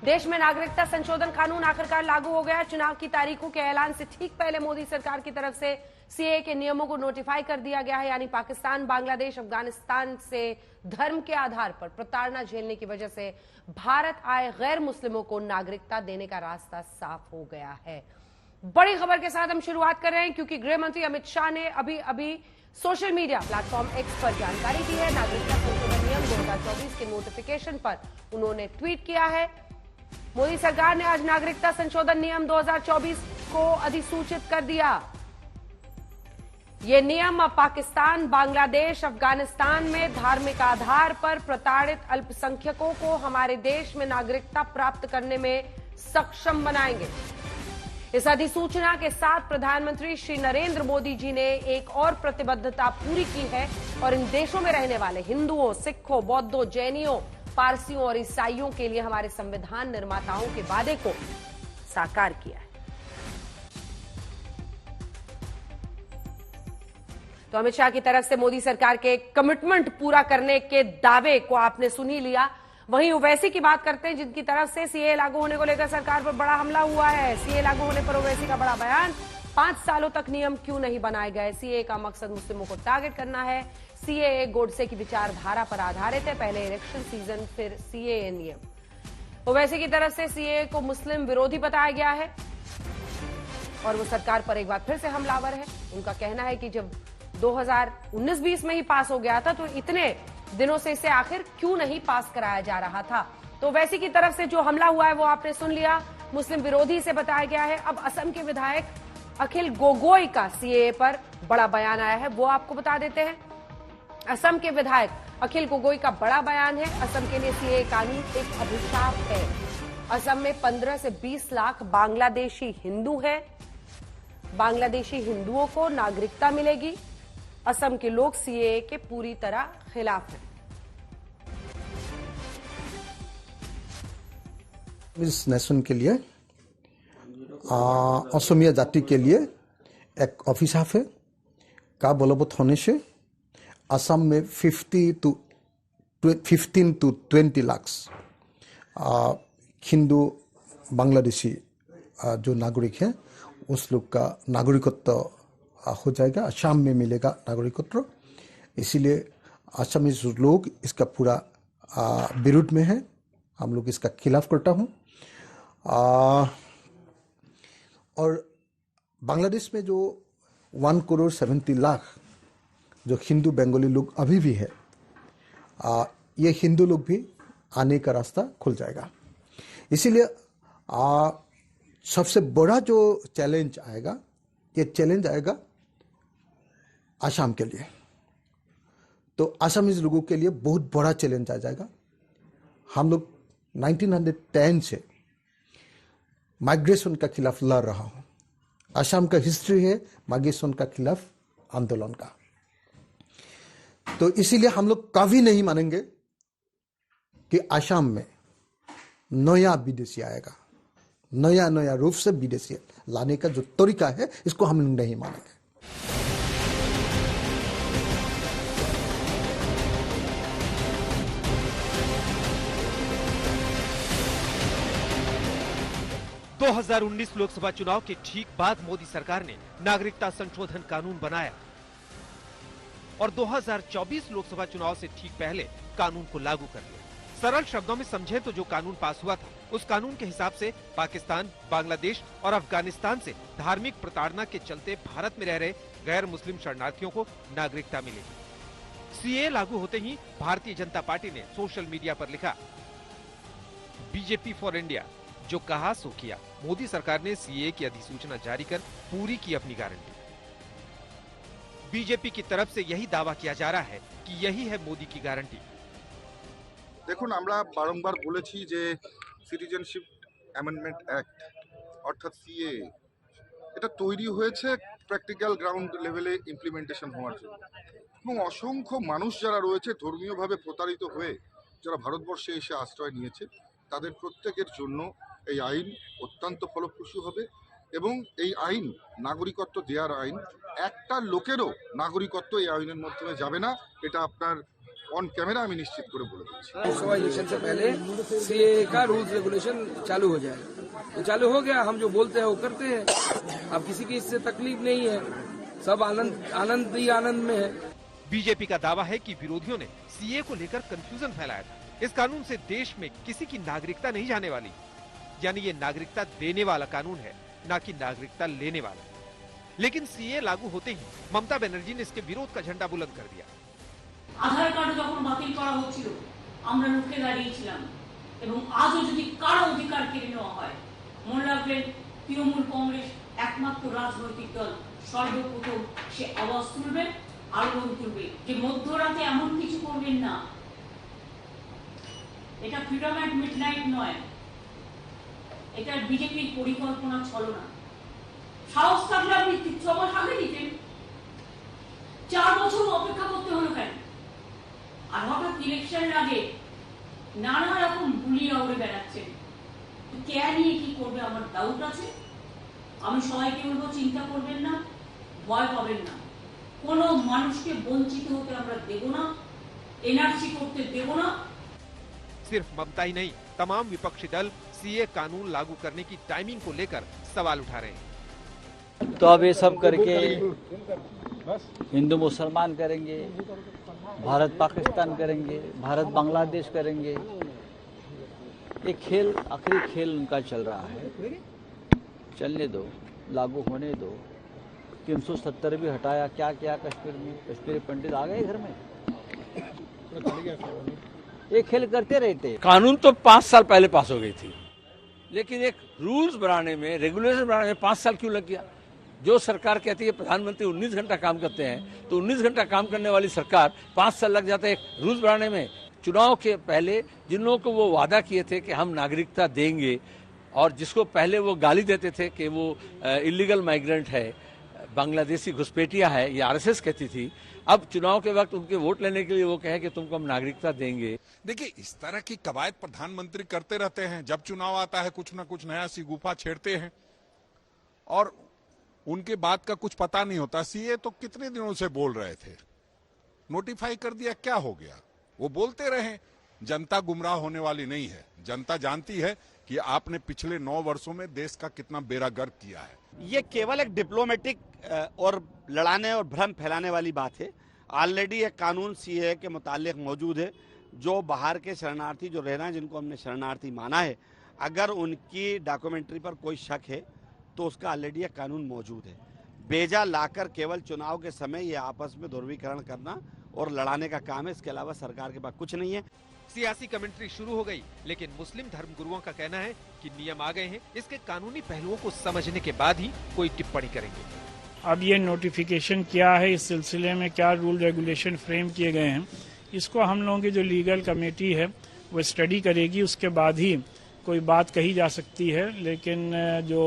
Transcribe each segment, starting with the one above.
देश में नागरिकता संशोधन कानून आखिरकार लागू हो गया। चुनाव की तारीखों के ऐलान से ठीक पहले मोदी सरकार की तरफ से सीएए के नियमों को नोटिफाई कर दिया गया है। यानी पाकिस्तान, बांग्लादेश, अफगानिस्तान से धर्म के आधार पर प्रताड़ना झेलने की वजह से भारत आए गैर मुस्लिमों को नागरिकता देने का रास्ता साफ हो गया है। बड़ी खबर के साथ हम शुरुआत कर रहे हैं, क्योंकि गृह मंत्री अमित शाह ने अभी सोशल मीडिया प्लेटफॉर्म एक्स पर जानकारी दी है। नागरिकता संशोधन नियम 2024 के नोटिफिकेशन पर उन्होंने ट्वीट किया है। मोदी सरकार ने आज नागरिकता संशोधन नियम 2024 को अधिसूचित कर दिया। ये नियम अब पाकिस्तान, बांग्लादेश, अफगानिस्तान में धार्मिक आधार पर प्रताड़ित अल्पसंख्यकों को हमारे देश में नागरिकता प्राप्त करने में सक्षम बनाएंगे। इस अधिसूचना के साथ प्रधानमंत्री श्री नरेंद्र मोदी जी ने एक और प्रतिबद्धता पूरी की है और इन देशों में रहने वाले हिंदुओं, सिखों, बौद्धों, जैनियों, पारसियों और ईसाइयों के लिए हमारे संविधान निर्माताओं के वादे को साकार किया है। तो अमित शाह की तरफ से मोदी सरकार के कमिटमेंट पूरा करने के दावे को आपने सुन ही लिया। वहीं ओवैसी की बात करते हैं, जिनकी तरफ से सीए लागू होने को लेकर सरकार पर बड़ा हमला हुआ है। सीए लागू होने पर ओवैसी का बड़ा बयान, 5 सालों तक नियम क्यों नहीं बनाए गए? सीए का मकसद मुस्लिमों को टारगेट करना है। सीए गोडसे की विचारधारा पर आधारित है। पहले इलेक्शन सीजन, फिर सीए नियम। ओवैसी की तरफ से सीए को मुस्लिम विरोधी बताया गया है और वो सरकार पर एक बार फिर से हमलावर है। उनका कहना है कि जब 2019-20 में ही पास हो गया था तो इतने दिनों से इसे आखिर क्यों नहीं पास कराया जा रहा था? तो ओवैसी की तरफ से जो हमला हुआ है वो आपने सुन लिया। मुस्लिम विरोधी से बताया गया है। अब असम के विधायक अखिल गोगोई का सीएए पर बड़ा बयान आया है, वो आपको बता देते हैं। असम के विधायक अखिल गोगोई का बड़ा बयान है। असम के लिए सीएए कानून एक अभिशाप है। असम में 15 से 20 लाख बांग्लादेशी हिंदू हैं। बांग्लादेशी हिंदुओं को नागरिकता मिलेगी। असम के लोग सीएए के पूरी तरह खिलाफ हैं। इस नेशन के लिए, असमिया जाति के लिए एक अभिशाप है का बलवत्त होने से असम में 15 to 20 लाख हिंदू बांग्लादेशी जो नागरिक हैं उस लोग का नागरिकत्व हो जाएगा। असम में मिलेगा नागरिकत्व। इसीलिए असमीज लोग इसका पूरा विरोध में है। हम लोग इसका खिलाफ करता हूँ। और बांग्लादेश में जो 1,70,00,000 जो हिंदू बंगाली लोग अभी भी है, ये हिंदू लोग भी आने का रास्ता खुल जाएगा। इसीलिए सबसे बड़ा जो चैलेंज आएगा, ये चैलेंज आएगा असम के लिए। तो असमीज लोगों के लिए बहुत बड़ा चैलेंज आ जाएगा। हम लोग 1910 से माइग्रेशन का खिलाफ लड़ रहा हूं। असम का हिस्ट्री है माइग्रेशन का खिलाफ आंदोलन का। तो इसीलिए हम लोग कभी नहीं मानेंगे कि असम में नया विदेशी आएगा। नया रूप से विदेशी लाने का जो तरीका है, इसको हम नहीं मानेंगे। तो 2019 लोकसभा चुनाव के ठीक बाद मोदी सरकार ने नागरिकता संशोधन कानून बनाया और 2024 लोकसभा चुनाव से ठीक पहले कानून को लागू कर दिया। सरल शब्दों में समझे तो जो कानून पास हुआ था, उस कानून के हिसाब से पाकिस्तान, बांग्लादेश और अफगानिस्तान से धार्मिक प्रताड़ना के चलते भारत में रह रहे गैर मुस्लिम शरणार्थियों को नागरिकता मिलेगी। सीए लागू होते ही भारतीय जनता पार्टी ने सोशल मीडिया पर लिखा, बीजेपी फॉर इंडिया। जो कहा सो किया। मोदी सरकार ने सीए की अधिसूचना जारी कर पूरी की अपनी गारंटी। बीजेपी की तरफ से यही दावा किया जा रहा है कि यही है मोदी की गारंटी। দেখুন, আমরা বারংবার বলেছি যে সিটিজেনশিপ অ্যামেন্ডমেন্ট অ্যাক্ট অর্থাৎ সিএ এটা তৈরি হয়েছে প্র্যাকটিক্যাল গ্রাউন্ড লেভেলে ইমপ্লিমেন্টেশন হওয়ার জন্য এবং অসংখ্য মানুষ যারা রয়েছে ধর্মীয়ভাবে প্রতারিত হয়ে যারা ভারতবর্ষে এসে আশ্রয় নিয়েছে তাদের প্রত্যেকের জন্য এই আইন অত্যন্ত ফলপ্রসূ হবে এবং এই আইন নাগরিকত্ব দেওয়ার আইন। একটা লোকেরও নাগরিকত্ব এই আইনের মাধ্যমে যাবে না। এটা আপনার অন ক্যামেরা আমি নিশ্চিত করে বলে দিচ্ছি। लोकसभा इलेक्शन से पहले सीए का रूल्स रेगुलेशन चालू हो जाए, तो चालू हो गया। हम जो बोलते हैं वो करते हैं। अब किसी की इससे तकलीफ नहीं है, सब आनंद ही आनंद में है। बीजेपी का दावा है कि विरोधियों ने सीए को लेकर कंफ्यूजन फैलाया था। इस कानून से देश में किसी की नागरिकता नहीं जाने वाली, यानी ये नागरिकता देने वाला कानून है, न कि नागरिकता लेने वाला। लेकिन सीए लागू होते ही ममता बनर्जी ने इसके विरोध का झंडा बुलंद कर दिया। আধার কার্ড যখন বাতিল করা হচ্ছিল আমরা রুখে দাঁড়িয়েছিলাম, এবং আজও যদি কারো অধিকার কেড়ে নেওয়া হয়, মনে রাখবেন তৃণমূল কংগ্রেস একমাত্র রাজনৈতিক দল সর্বপ্রথম সে আওয়াজ তুলবে, আলোড়ন তুলবে যে মধ্যরাতে এমন কিছু করবেন না। এটা ফ্রিডম অ্যাট মিডনাইট নয়, এটা বিজেপির পরিকল্পনা ছলনা। সাহস থাকলে আপনি 6 মাস আগে দিতেন, 4 বছর অপেক্ষা করতে হলো কেন? আর হঠাৎ ইলেকশনের আগে নানা রকম বুলিয়ে উড়ে বেড়াচ্ছেন। কে নিয়ে কি করবে আমার ডাউট আছে। আমি সবাইকে বলবো চিন্তা করবেন না, ভয় পাবেন না। কোনো মানুষকে বঞ্চিত হতে আমরা দেব না, এনআরসি করতে দেব না। सिर्फ ममता ही नहीं, तमाम विपक्षी दल सीए कानून लागू करने की टाइमिंग को लेकर सवाल उठा रहे हैं। तो अब ये सब करके हिंदू मुसलमान करेंगे, भारत पाकिस्तान करेंगे, भारत बांग्लादेश करेंगे। ये खेल, आखिरी खेल उनका चल रहा है। चलने दो, लागू होने दो। 370 भी हटाया, क्या किया कश्मीर में? कश्मीरी पंडित आ गए घर में। ये खेल करते रहते। कानून तो 5 साल पहले पास हो गई थी, लेकिन एक रूल्स बनाने में, रेगुलेशन बनाने में 5 साल क्यों लग गया? जो सरकार कहती है प्रधानमंत्री 19 घंटा काम करते हैं, तो 19 घंटा काम करने वाली सरकार 5 साल लग जाता है एक रूल्स बनाने में। चुनाव के पहले जिन लोगों को वो वादा किए थे कि हम नागरिकता देंगे, और जिसको पहले वो गाली देते थे कि वो इलीगल माइग्रेंट है, बांग्लादेशी घुसपैठिया है, ये आरएसएस कहती थी, अब चुनाव के वक्त उनके वोट लेने के लिए वो कहे कि तुमको हम नागरिकता देंगे। देखिए, इस तरह की कवायद प्रधानमंत्री करते रहते हैं। जब चुनाव आता है कुछ ना कुछ नया सी गुफा छेड़ते हैं, और उनके बात का कुछ पता नहीं होता। सीए तो कितने दिनों से बोल रहे थे, नोटिफाई कर दिया, क्या हो गया? वो बोलते रहे। जनता गुमराह होने वाली नहीं है। जनता जानती है कि आपने पिछले 9 वर्षों में देश का कितना बेड़ा गर्क किया है। ये केवल एक डिप्लोमेटिक और लड़ाने और भ्रम फैलाने वाली बात है। ऑलरेडी एक कानून सीए के मुतालिक मौजूद है। जो बाहर के शरणार्थी जो रह रहे हैं, जिनको हमने शरणार्थी माना है, अगर उनकी डॉक्यूमेंट्री पर कोई शक है तो उसका ऑलरेडी एक कानून मौजूद है। बेजा लाकर केवल चुनाव के समय ये आपस में ध्रुवीकरण करना और लड़ाने का काम है, इसके अलावा सरकार के पास कुछ नहीं है। सियासी कमेंट्री शुरू हो गई, लेकिन मुस्लिम धर्मगुरुओं का कहना है कि नियम आ गए हैं, इसके कानूनी पहलुओं को समझने के बाद ही कोई टिप्पणी करेंगे। अब ये नोटिफिकेशन क्या है, इस सिलसिले में क्या रूल रेगुलेशन फ्रेम किए गए हैं, इसको हम लोगों की जो लीगल कमेटी है वो स्टडी करेगी, उसके बाद ही कोई बात कही जा सकती है। लेकिन जो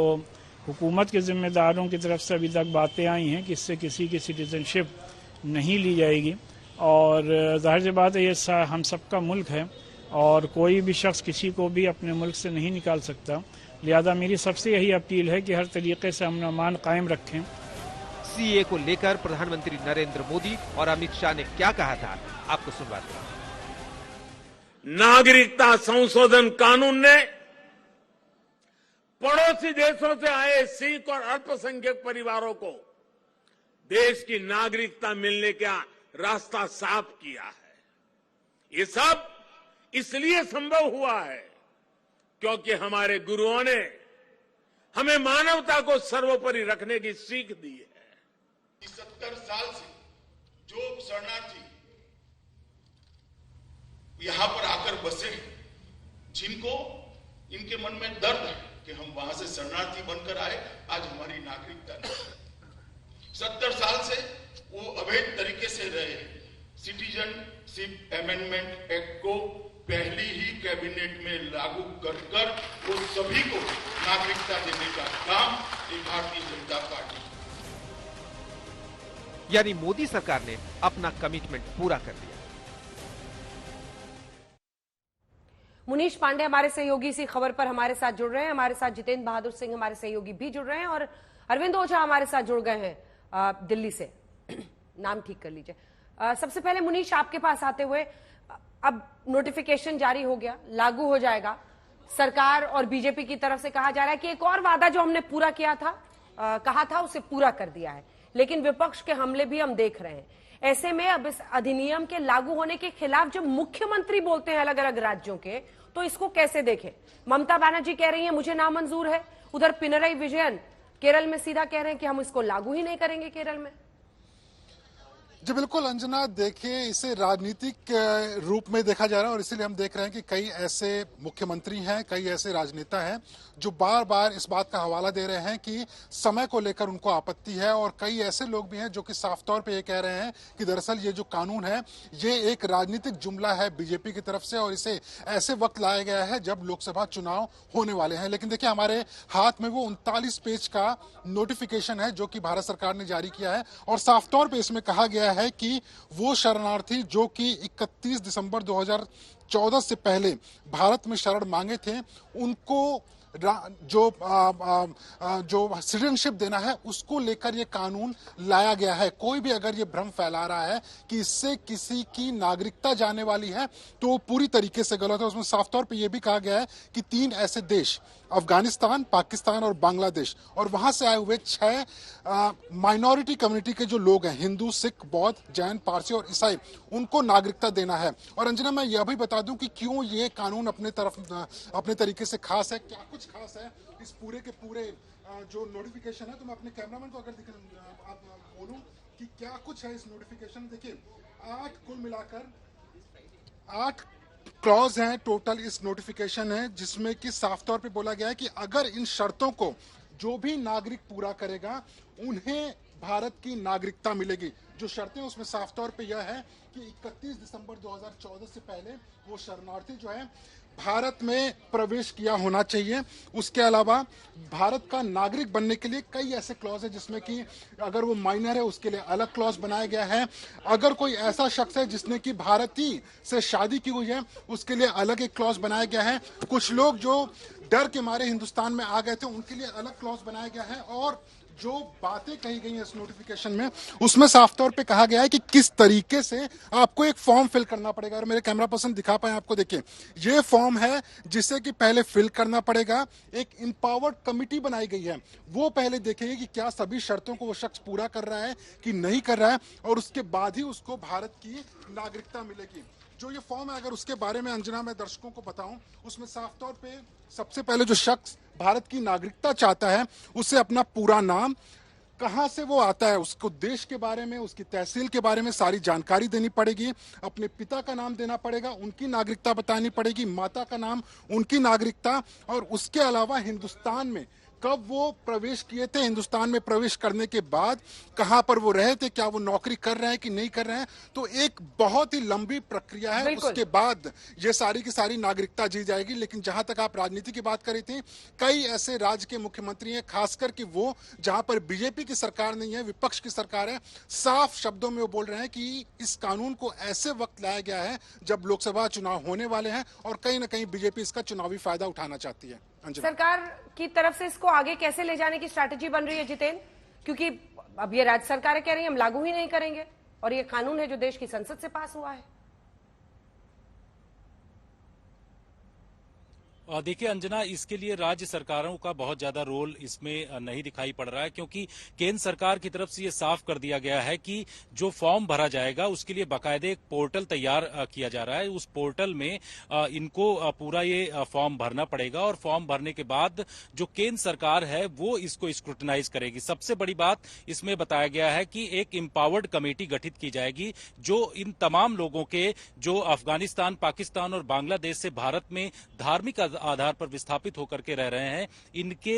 हुकूमत के जिम्मेदारों की तरफ से अभी तक बातें आई हैं कि इससे किसी की सिटीजनशिप नहीं ली जाएगी, और जाहिर सी बात है ये हम सबका मुल्क है और कोई भी शख्स किसी को भी अपने मुल्क से नहीं निकाल सकता। लिहाजा मेरी सबसे यही अपील है कि हर तरीके से अमन अमान कायम रखें। सीए को लेकर प्रधानमंत्री नरेंद्र मोदी और अमित शाह ने क्या कहा था, आपको सुनवाते हैं। नागरिकता संशोधन कानून ने पड़ोसी देशों से आए सिख और अल्पसंख्यक परिवारों को देश की नागरिकता मिलने का रास्ता साफ किया है। ये सब इसलिए संभव हुआ है क्योंकि हमारे गुरुओं ने हमें मानवता को सर्वोपरि रखने की सीख दी है। 70 साल से जो शरणार्थी यहां पर आकर बसे हैं, जिनको इनके मन में दर्द है कि हम वहां से शरणार्थी बनकर आए, आज हमारी नागरिकता नहीं। 70 साल से वो अवैध तरीके से रहे। सिटीजनशिप अमेंडमेंट एक्ट को पहली ही कैबिनेट में लागू कर वो सभी को नागरिकता देने का काम भारतीय जनता पार्टी। यानी मोदी सरकार ने अपना कमिटमेंट पूरा कर दिया। मुनीश पांडे हमारे सहयोगी इसी खबर पर हमारे साथ जुड़ रहे हैं। हमारे साथ जितेंद्र बहादुर सिंह हमारे सहयोगी भी जुड़ रहे हैं, और अरविंद ओझा हमारे साथ जुड़ गए हैं दिल्ली से। नाम ठीक कर लीजिए। सबसे पहले मुनीश आपके पास आते हुए, अब नोटिफिकेशन जारी हो गया, लागू हो जाएगा। सरकार और बीजेपी की तरफ से कहा जा रहा है कि एक और वादा जो हमने पूरा किया था, कहा था, उसे पूरा कर दिया है, लेकिन विपक्ष के हमले भी हम देख रहे हैं। ऐसे में अब इस अधिनियम के लागू होने के खिलाफ जब मुख्यमंत्री बोलते हैं अलग अलग राज्यों के, तो इसको कैसे देखें? ममता बनर्जी कह रही है मुझे नामंजूर है, उधर पिनरई विजयन केरल में सीधा कह रहे हैं कि हम इसको लागू ही नहीं करेंगे केरल में। जी बिल्कुल अंजना, देखिए इसे राजनीतिक रूप में देखा जा रहा है और इसीलिए हम देख रहे हैं कि कई ऐसे मुख्यमंत्री हैं, कई ऐसे राजनेता हैं जो बार बार इस बात का हवाला दे रहे हैं कि समय को लेकर उनको आपत्ति है, और कई ऐसे लोग भी हैं जो कि साफ तौर पे ये कह रहे हैं कि दरअसल ये जो कानून है ये एक राजनीतिक जुमला है बीजेपी की तरफ से, और इसे ऐसे वक्त लाया गया है जब लोकसभा चुनाव होने वाले हैं। लेकिन देखिए हमारे हाथ में वो 39 पेज का नोटिफिकेशन है जो कि भारत सरकार ने जारी किया है, और साफ तौर पर इसमें कहा गया है कि वो शरणार्थी जो कि 31 दिसंबर 2014 से पहले भारत में शरण मांगे थे, उनको जो सिटीजनशिप देना है उसको लेकर ये कानून लाया गया है। कोई भी अगर ये भ्रम फैला रहा है कि इससे किसी की नागरिकता जाने वाली है तो वो पूरी तरीके से गलत है। उसमें साफ तौर पे ये भी कहा गया है कि 3 ऐसे देश, अफगानिस्तान, पाकिस्तान और बांग्लादेश, और वहां से आए हुए 6 माइनॉरिटी कम्युनिटी के जो लोग हैं, हिंदू, सिख, बौद्ध, जैन, पारसी और ईसाई, उनको नागरिकता देना है। और अंजना, मैं यह भी बता दूं कि क्यों ये कानून अपने तरीके से खास है, क्या कुछ खास है इस पूरे के पूरे जो नोटिफिकेशन है। तो मैं अपने कैमरामैन को अगर आप बोलूं कि क्या कुछ है इस नोटिफिकेशन। देखिए 8 कुल मिलाकर 8 क्लॉज हैं टोटल इस नोटिफिकेशन है, जिसमें कि साफ तौर पे बोला गया है कि अगर इन शर्तों को जो भी नागरिक पूरा करेगा उन्हें भारत की नागरिकता मिलेगी। जो शर्तें उसमें साफ तौर पे यह है कि 31 दिसंबर 2014 से पहले वो शरणार्थी जो है भारत में प्रवेश किया होना चाहिए। उसके अलावा भारत का नागरिक बनने के लिए कई ऐसे क्लॉज है जिसमें कि अगर वो माइनर है उसके लिए अलग क्लॉज बनाया गया है, अगर कोई ऐसा शख्स है जिसने कि भारतीय से शादी की हुई है उसके लिए अलग एक क्लॉज बनाया गया है, कुछ लोग जो डर के मारे हिंदुस्तान में आ गए थे उनके लिए अलग क्लॉज बनाया गया है, और जो बातें कही गई हैं इस नोटिफिकेशन में उसमें साफ तौर पे कहा गया है कि किस तरीके से आपको एक फॉर्म फिल करना पड़ेगा। और मेरे कैमरा पर्सन दिखा पाए आपको, देखिए ये फॉर्म है जिसे कि पहले फिल करना पड़ेगा। एक एम्पावर्ड कमिटी बनाई गई है, वो पहले देखेगी कि क्या सभी शर्तों को वो शख्स पूरा कर रहा है कि नहीं कर रहा है, और उसके बाद ही उसको भारत की नागरिकता मिलेगी। जो ये फॉर्म है, अगर उसके बारे में अंजना मैं दर्शकों को बताऊं, उसमें साफ तौर पे सबसे पहले जो शख्स भारत की नागरिकता चाहता है उसे अपना पूरा नाम, कहां से वो आता है, उसको देश के बारे में, उसकी तहसील के बारे में सारी जानकारी देनी पड़ेगी, अपने पिता का नाम देना पड़ेगा, उनकी नागरिकता बतानी पड़ेगी, माता का नाम, उनकी नागरिकता, और उसके अलावा हिंदुस्तान में कब वो प्रवेश किए थे, हिंदुस्तान में प्रवेश करने के बाद कहां पर वो रहे थे, क्या वो नौकरी कर रहे हैं कि नहीं कर रहे हैं। तो एक बहुत ही लंबी प्रक्रिया है, उसके बाद ये सारी की सारी नागरिकता दी जाएगी। लेकिन जहां तक आप राजनीति की बात करी थी, कई ऐसे राज्य के मुख्यमंत्री हैं, खासकर कि वो जहां पर बीजेपी की सरकार नहीं है, विपक्ष की सरकार है, साफ शब्दों में वो बोल रहे हैं कि इस कानून को ऐसे वक्त लाया गया है जब लोकसभा चुनाव होने वाले हैं, और कहीं ना कहीं बीजेपी इसका चुनावी फायदा उठाना चाहती है। सरकार की तरफ से इसको आगे कैसे ले जाने की स्ट्रैटेजी बन रही है जितेंद्र? क्योंकि अब ये राज्य सरकारें कह रही हैं हम लागू ही नहीं करेंगे, और ये कानून है जो देश की संसद से पास हुआ है। देखिए अंजना, इसके लिए राज्य सरकारों का बहुत ज्यादा रोल इसमें नहीं दिखाई पड़ रहा है, क्योंकि केंद्र सरकार की तरफ से ये साफ कर दिया गया है कि जो फॉर्म भरा जाएगा उसके लिए बाकायदे एक पोर्टल तैयार किया जा रहा है। उस पोर्टल में इनको पूरा ये फॉर्म भरना पड़ेगा, और फॉर्म भरने के बाद जो केंद्र सरकार है वो इसको स्क्रूटनाइज करेगी। सबसे बड़ी बात इसमें बताया गया है कि एक एम्पावर्ड कमेटी गठित की जाएगी जो इन तमाम लोगों के, जो अफगानिस्तान, पाकिस्तान और बांग्लादेश से भारत में धार्मिक आधार पर विस्थापित होकर के रह रहे हैं, इनके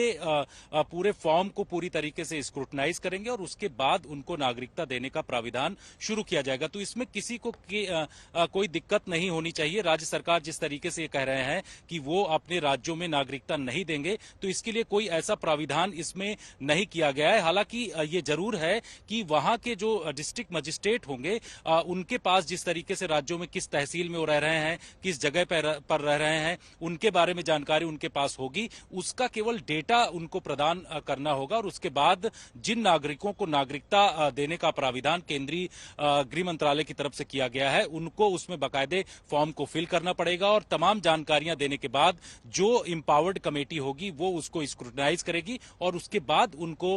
पूरे फॉर्म को पूरी तरीके से स्क्रूटनाइज करेंगे, और उसके बाद उनको नागरिकता देने का प्राविधान शुरू किया जाएगा। तो इसमें किसी को कोई दिक्कत नहीं होनी चाहिए। राज्य सरकार जिस तरीके से ये कह रहे हैं कि वो अपने राज्यों में नागरिकता नहीं देंगे, तो इसके लिए कोई ऐसा प्राविधान इसमें नहीं किया गया है। हालांकि ये जरूर है कि वहां के जो डिस्ट्रिक्ट मजिस्ट्रेट होंगे, उनके पास जिस तरीके से राज्यों में किस तहसील में वो रह रहे हैं, किस जगह पर रह रहे हैं, उनके बारे बारे में जानकारी उनके पास होगी उसका केवल डेटा उनको प्रदान करना होगा, और उसके बाद जिन नागरिकों को नागरिकता देने का प्राविधान केंद्रीय गृह मंत्रालय की तरफ से किया गया है उनको उसमें बाकायदे फॉर्म को फिल करना पड़ेगा, और तमाम जानकारियां देने के बाद जो एम्पावर्ड कमेटी होगी वो उसको स्क्रूटनाइज करेगी और उसके बाद उनको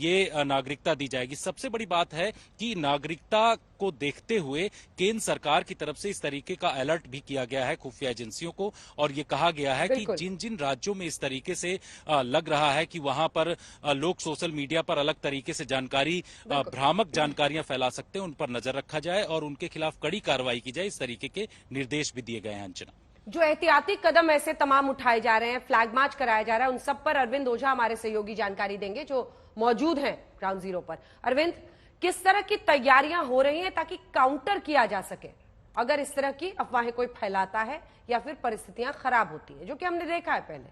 ये नागरिकता दी जाएगी। सबसे बड़ी बात है कि नागरिकता को देखते हुए केंद्र सरकार की तरफ से इस तरीके का अलर्ट भी किया गया है खुफिया एजेंसियों को, और ये कहा गया है कि जिन जिन राज्यों में इस तरीके से लग रहा है कि वहां पर लोग सोशल मीडिया पर अलग तरीके से जानकारी, भ्रामक जानकारियां फैला सकते हैं, उन पर नजर रखा जाए और उनके खिलाफ कड़ी कार्रवाई की जाए। इस तरीके के निर्देश भी दिए गए हैं। अंजना, जो एहतियाती कदम ऐसे तमाम उठाए जा रहे हैं, फ्लैग मार्च कराया जा रहा है, उन सब पर अरविंद ओझा हमारे सहयोगी जानकारी देंगे जो मौजूद हैं ग्राउंड जीरो पर। अरविंद, किस तरह की तैयारियां हो रही हैं ताकि काउंटर किया जा सके अगर इस तरह की अफवाहें कोई फैलाता है या फिर परिस्थितियां खराब होती है, जो कि हमने देखा है पहले?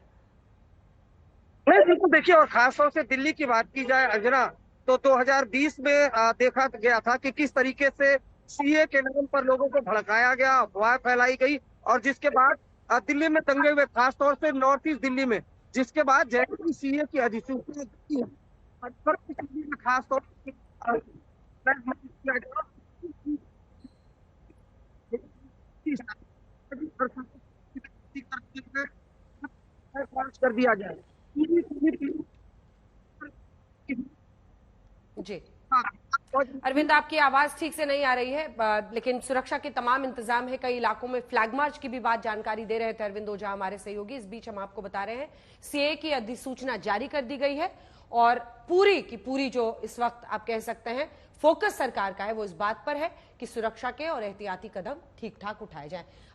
नहीं, बिल्कुल देखिए, और खासतौर से दिल्ली की बात की जाए अंजना, तो 2020 में देखा गया था कि किस तरीके से सीए के नाम पर लोगों को भड़काया गया, अफवाह फैलाई गई, और जिसके बाद दिल्ली में दंगे हुए, खासतौर से नॉर्थ ईस्ट दिल्ली में, जिसके बाद जैसे ही सीए की अधिसूचना खासतौर से कर दिया जाए। जी अरविंद, आपकी आवाज ठीक से नहीं आ रही है, लेकिन सुरक्षा के तमाम इंतजाम है। कई इलाकों में फ्लैग मार्च की भी बात जानकारी दे रहे थे अरविंद ओझा हमारे सहयोगी। इस बीच हम आपको बता रहे हैं सीए की अधिसूचना जारी कर दी गई है और पूरी की पूरी जो इस वक्त आप कह सकते हैं फोकस सरकार का है वो इस बात पर है कि सुरक्षा के और एहतियाती कदम ठीक ठाक उठाए जाएं।